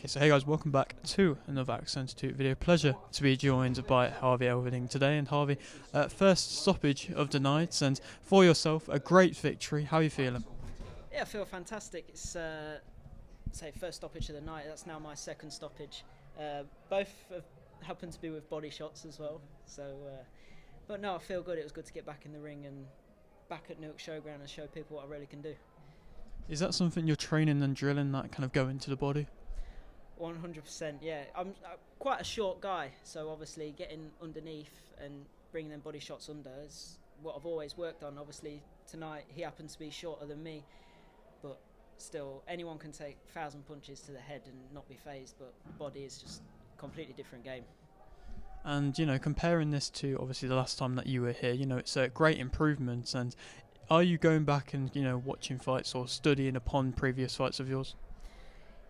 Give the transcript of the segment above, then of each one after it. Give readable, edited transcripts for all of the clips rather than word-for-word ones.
Okay, so hey guys, welcome back to another Accent 2 video. Pleasure to be joined by Harvey Elding today. And Harvey, first stoppage of the night, and for yourself, a great victory. How are you feeling? Yeah, I feel fantastic. It's say first stoppage of the night. That's now my second stoppage. Both have happened to be with body shots as well. But no, I feel good. It was good to get back in the ring and back at Newark Showground and show people what I really can do. Is that something you're training and drilling that kind of go into the body? 100%. Yeah, I'm quite a short guy, so obviously getting underneath and bringing them body shots under is what I've always worked on. Obviously tonight he happens to be shorter than me, but still anyone can take 1,000 punches to the head and not be phased, but body is just a completely different game. And comparing this to obviously the last time that you were here, it's a great improvement. And are you going back and watching fights or studying upon previous fights of yours?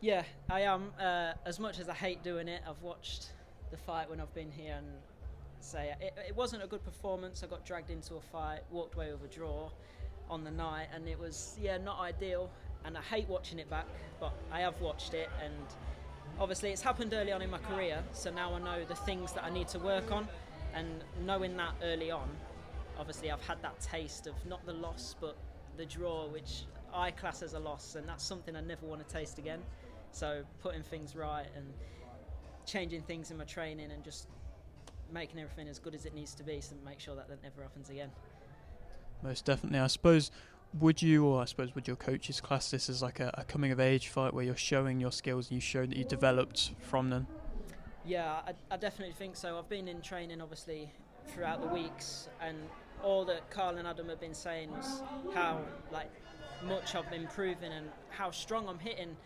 Yeah, I am. As much as I hate doing it, I've watched the fight when I've been here and say it wasn't a good performance. I got dragged into a fight, walked away with a draw on the night, and it was not ideal. And I hate watching it back, but I have watched it, and obviously it's happened early on in my career, so now I know the things that I need to work on, and knowing that early on, obviously I've had that taste of not the loss but the draw, which I class as a loss, and that's something I never want to taste again. So putting things right and changing things in my training and just making everything as good as it needs to be, so make sure that never happens again. Most definitely. I suppose would your coaches class this as like a coming of age fight where you're showing your skills and you show that you developed from them? Yeah, I definitely think so. I've been in training obviously throughout the weeks, and all that Carl and Adam have been saying was how much I've been improving and how strong I'm hitting.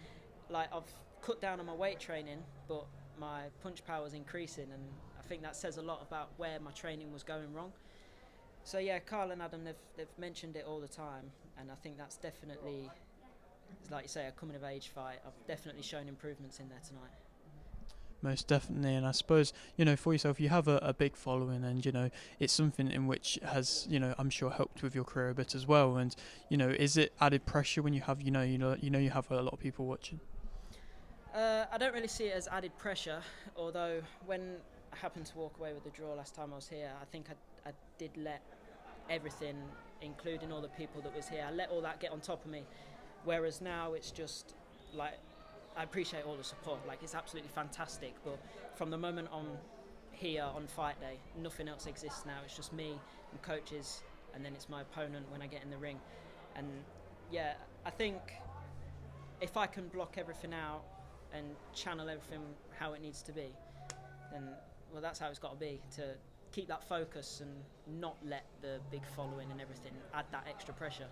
I've cut down on my weight training, but my punch power is increasing, and I think that says a lot about where my training was going wrong. So yeah, Carl and Adam, they've mentioned it all the time, and I think that's definitely, like you say, a coming of age fight. I've definitely shown improvements in there tonight. Most definitely. And I suppose for yourself, you have a big following, and it's something in which has I'm sure helped with your career a bit as well. And is it added pressure when you have you have a lot of people watching? I don't really see it as added pressure, although when I happened to walk away with the draw last time I was here, I think I did let everything, including all the people that was here, I let all that get on top of me. Whereas now it's just I appreciate all the support, it's absolutely fantastic, but from the moment I'm here on fight day, nothing else exists now. It's just me and coaches, and then it's my opponent when I get in the ring. And yeah, I think if I can block everything out and channel everything how it needs to be, then that's how it's got to be, to keep that focus and not let the big following and everything add that extra pressure.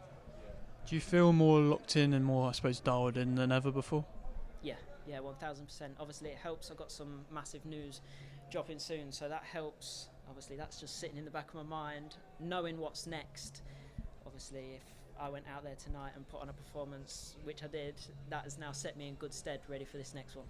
Do you feel more locked in and more, I suppose, dialed in than ever before? Yeah, 1,000%. Obviously it helps. I've got some massive news dropping soon, so that helps. Obviously that's just sitting in the back of my mind, knowing what's next. Obviously if I went out there tonight and put on a performance, which I did, that has now set me in good stead, ready for this next one.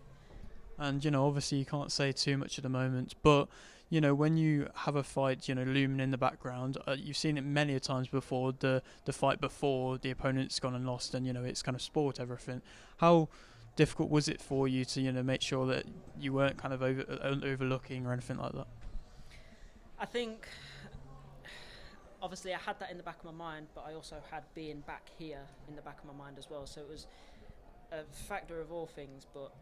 And obviously you can't say too much at the moment, but when you have a fight looming in the background, you've seen it many a times before, the fight before the opponent's gone and lost, and it's kind of sport everything. How difficult was it for you to make sure that you weren't kind of overlooking or anything like that? I think obviously I had that in the back of my mind, but I also had being back here in the back of my mind as well, so it was a factor of all things. But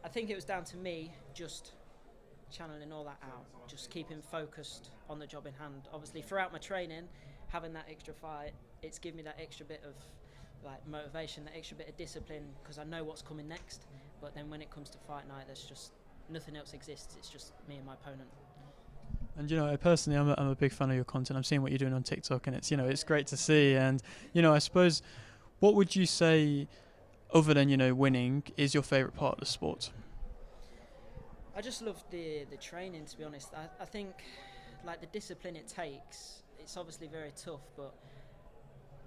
I think it was down to me just channeling all that out, just keeping focused on the job in hand. Obviously throughout my training, having that extra fight, it's given me that extra bit of motivation, that extra bit of discipline, because I know what's coming next. But then when it comes to fight night, there's just nothing else exists. It's just me and my opponent. And personally, I'm a big fan of your content. I'm seeing what you're doing on TikTok, and it's great to see. And I suppose, what would you say, other than winning, is your favourite part of the sport? I just love the training, to be honest. I think the discipline it takes, it's obviously very tough, but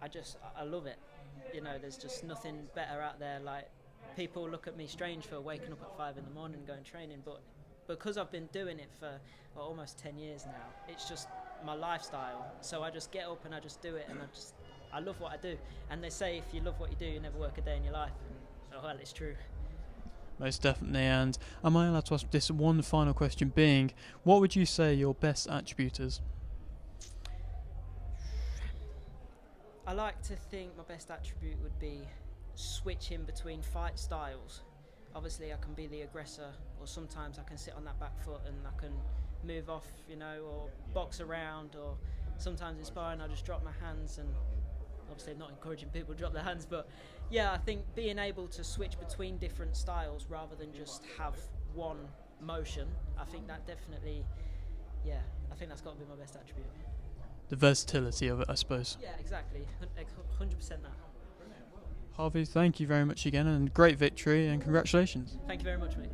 I love it. There's just nothing better out there. People look at me strange for waking up at 5 a.m. and going training, but because I've been doing it for almost 10 years now, it's just my lifestyle. So I just get up and I just do it, and I love what I do. And they say if you love what you do, you never work a day in your life. And Oh, well, it's true. Most definitely. And am I allowed to ask this one final question being, what would you say your best attribute is? I like to think my best attribute would be switching between fight styles. Obviously, I can be the aggressor, or sometimes I can sit on that back foot and I can move off, or box around, or sometimes in sparring I just drop my hands. And obviously I'm not encouraging people to drop their hands, but yeah, I think being able to switch between different styles rather than just have one motion, I think that definitely, I think that's got to be my best attribute. The versatility of it, I suppose. Yeah, exactly, 100% that. Harvey, thank you very much again, and great victory, and congratulations. Thank you very much, mate.